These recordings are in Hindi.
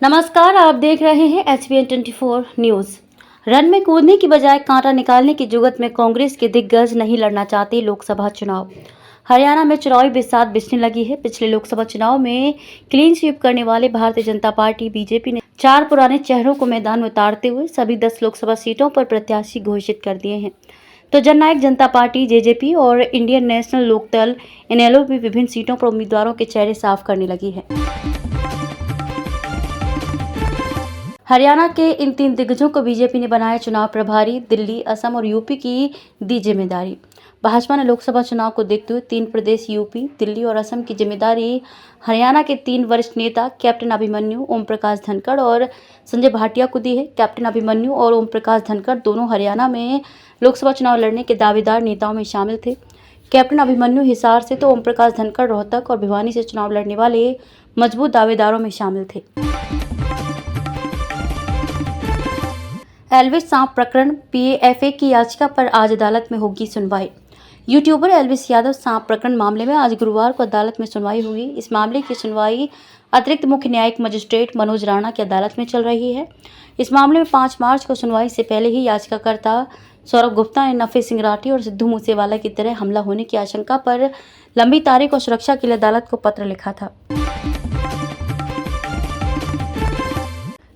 नमस्कार, आप देख रहे हैं HBN24 न्यूज़। रन में कूदने की बजाय कांटा निकालने की जुगत में कांग्रेस के दिग्गज नहीं लड़ना चाहते लोकसभा चुनाव। हरियाणा में चुनावी बिसात बिछने लगी है। पिछले लोकसभा चुनाव में क्लीन स्वीप करने वाले भारतीय जनता पार्टी बीजेपी ने 4 पुराने चेहरों को मैदान में उतारते हुए सभी 10 लोकसभा सीटों पर प्रत्याशी घोषित कर दिए हैं। तो जननायक जनता पार्टी जेजेपी और इंडियन नेशनल लोकदल इनेलो भी विभिन्न सीटों पर उम्मीदवारों के चेहरे साफ करने लगी है। हरियाणा के इन 3 दिग्गजों को बीजेपी ने बनाया चुनाव प्रभारी। दिल्ली, असम और यूपी की दी जिम्मेदारी। भाजपा ने लोकसभा चुनाव को देखते हुए 3 प्रदेश यूपी, दिल्ली और असम की जिम्मेदारी हरियाणा के 3 वरिष्ठ नेता कैप्टन अभिमन्यु, ओम प्रकाश धनखड़ और संजय भाटिया को दी है। कैप्टन अभिमन्यु और ओम प्रकाश धनखड़ दोनों हरियाणा में लोकसभा चुनाव लड़ने के दावेदार नेताओं में शामिल थे। कैप्टन अभिमन्यु हिसार से तो ओम प्रकाश धनखड़ रोहतक और भिवानी से चुनाव लड़ने वाले मजबूत दावेदारों में शामिल थे। एल्विस सांप प्रकरण PAFA की याचिका पर आज अदालत में होगी सुनवाई। यूट्यूबर एल्विस यादव सांप प्रकरण मामले में आज गुरुवार को अदालत में सुनवाई हुई। इस मामले की सुनवाई अतिरिक्त मुख्य न्यायिक मजिस्ट्रेट मनोज राणा की अदालत में चल रही है। इस मामले में 5 मार्च को सुनवाई से पहले ही याचिकाकर्ता सौरभ गुप्ता ने नफे सिंह राठी और सिद्धू मूसेवाला की तरह हमला होने की आशंका पर लंबी तारीख और सुरक्षा के लिए अदालत को पत्र लिखा था।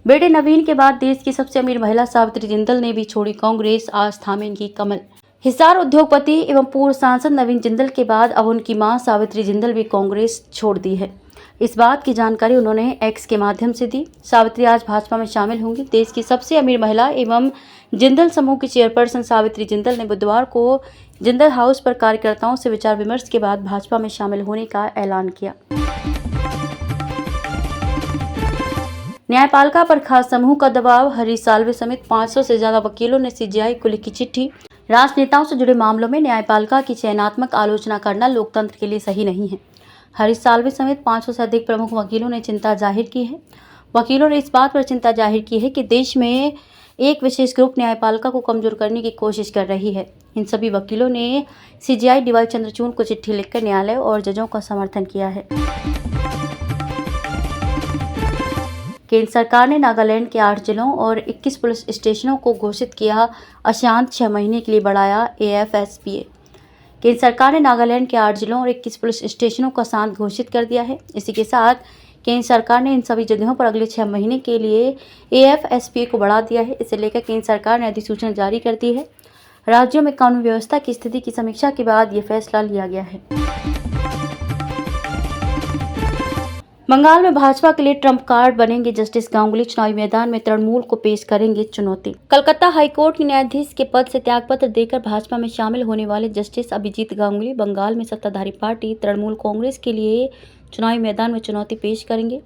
बेटे नवीन के बाद देश की सबसे अमीर महिला सावित्री जिंदल ने भी छोड़ी कांग्रेस, आज थामेंगी कमल। हिसार उद्योगपति एवं पूर्व सांसद नवीन जिंदल के बाद अब उनकी मां सावित्री जिंदल भी कांग्रेस छोड़ दी है। इस बात की जानकारी उन्होंने एक्स के माध्यम से दी। सावित्री आज भाजपा में शामिल होंगी। देश की सबसे अमीर महिला एवं जिंदल समूह की चेयरपर्सन सावित्री जिंदल ने बुधवार को जिंदल हाउस पर कार्यकर्ताओं से विचार विमर्श के बाद भाजपा में शामिल होने का ऐलान किया। न्यायपालिका पर खास समूह का दबाव। हरीश साल्वे समेत 500 से ज्यादा वकीलों ने CJI को लिखी चिट्ठी। राजनेताओं से जुड़े मामलों में न्यायपालिका की चयनात्मक आलोचना करना लोकतंत्र के लिए सही नहीं है। हरीश साल्वे समेत 500 से अधिक प्रमुख वकीलों ने चिंता जाहिर की है। वकीलों ने इस बात पर चिंता जाहिर की है कि देश में एक विशेष ग्रुप न्यायपालिका को कमजोर करने की कोशिश कर रही है। इन सभी वकीलों ने CJI DY चंद्रचूड़ को चिट्ठी लिखकर न्यायालय और जजों का समर्थन किया है। केंद्र सरकार ने नागालैंड के 8 जिलों और 21 पुलिस स्टेशनों को घोषित किया अशांत। 6 महीने के लिए बढ़ाया AFSPA। केंद्र सरकार ने नागालैंड के 8 जिलों और 21 पुलिस स्टेशनों को अशांत घोषित कर दिया है। इसी के साथ केंद्र सरकार ने इन सभी जगहों पर अगले 6 महीने के लिए AFSPA को बढ़ा दिया है। इसे लेकर केंद्र सरकार ने अधिसूचना जारी कर दी है। राज्यों में कानून व्यवस्था की स्थिति की समीक्षा के बाद ये फैसला लिया गया है। बंगाल में भाजपा के लिए ट्रम्प कार्ड बनेंगे जस्टिस गांगुली। चुनावी मैदान में तृणमूल को पेश करेंगे चुनौती। कलकत्ता हाईकोर्ट के न्यायाधीश के पद से त्यागपत्र देकर भाजपा में शामिल होने वाले जस्टिस अभिजीत गांगुली बंगाल में सत्ताधारी पार्टी तृणमूल कांग्रेस के लिए चुनावी मैदान में चुनौती पेश करेंगे।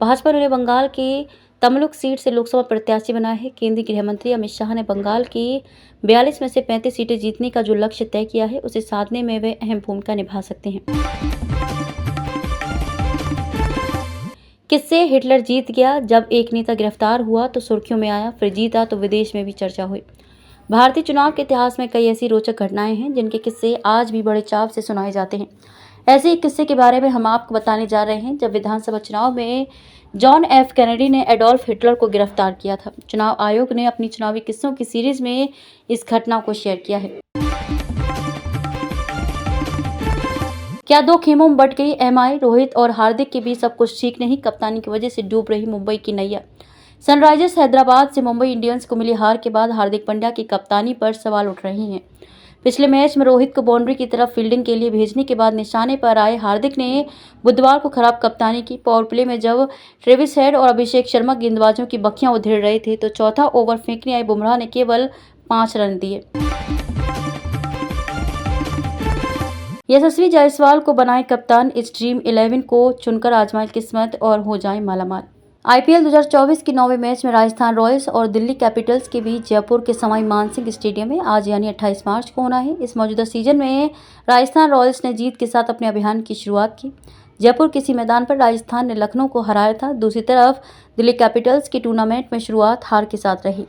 भाजपा ने बंगाल के तमलुक सीट से लोकसभा प्रत्याशी बनाया है। केंद्रीय गृह मंत्री अमित शाह ने बंगाल की 42 में से 35 सीटें जीतने का जो लक्ष्य तय किया है उसे साधने में वे अहम भूमिका निभा सकते हैं। किससे हिटलर जीत गया। जब एक नेता गिरफ्तार हुआ तो सुर्खियों में आया, फिर जीता तो विदेश में भी चर्चा हुई। भारतीय चुनाव के इतिहास में कई ऐसी रोचक घटनाएं हैं जिनके किस्से आज भी बड़े चाव से सुनाए जाते हैं। ऐसे एक किस्से के बारे में हम आपको बताने जा रहे हैं। जब विधानसभा चुनाव में जॉन F कैनेडी ने एडोल्फ हिटलर को गिरफ्तार किया था। चुनाव आयोग ने अपनी चुनावी किस्सों की सीरीज में इस घटना को शेयर किया है। क्या 2 खेमों में बट गई MI। रोहित और हार्दिक के बीच सब कुछ ठीक नहीं। कप्तानी की वजह से डूब रही मुंबई की नैया। सनराइजर्स हैदराबाद से मुंबई इंडियंस को मिली हार के बाद हार्दिक पांड्या की कप्तानी पर सवाल उठ रहे हैं। पिछले मैच में रोहित को बाउंड्री की तरफ फील्डिंग के लिए भेजने के बाद निशाने पर आए हार्दिक ने बुधवार को खराब कप्तानी की। पावर प्ले में जब ट्रेविस हेड और अभिषेक शर्मा गेंदबाजों की बखियां उधेड़ रहे थे तो चौथा ओवर फेंकने आए बुमराह ने केवल 5 रन दिए। यशस्वी जायसवाल को बनाए कप्तान। इस ड्रीम 11 को चुनकर आजमाए किस्मत और हो जाए मालामाल। IPL 2024 के 9वें मैच में राजस्थान रॉयल्स और दिल्ली कैपिटल्स के बीच जयपुर के सवाई मानसिंह स्टेडियम में आज यानी 28 मार्च को होना है। इस मौजूदा सीजन में राजस्थान रॉयल्स ने जीत के साथ अपने अभियान की शुरुआत की। जयपुर के इसी मैदान पर राजस्थान ने लखनऊ को हराया था। दूसरी तरफ दिल्ली कैपिटल्स की टूर्नामेंट में शुरुआत हार के साथ रही।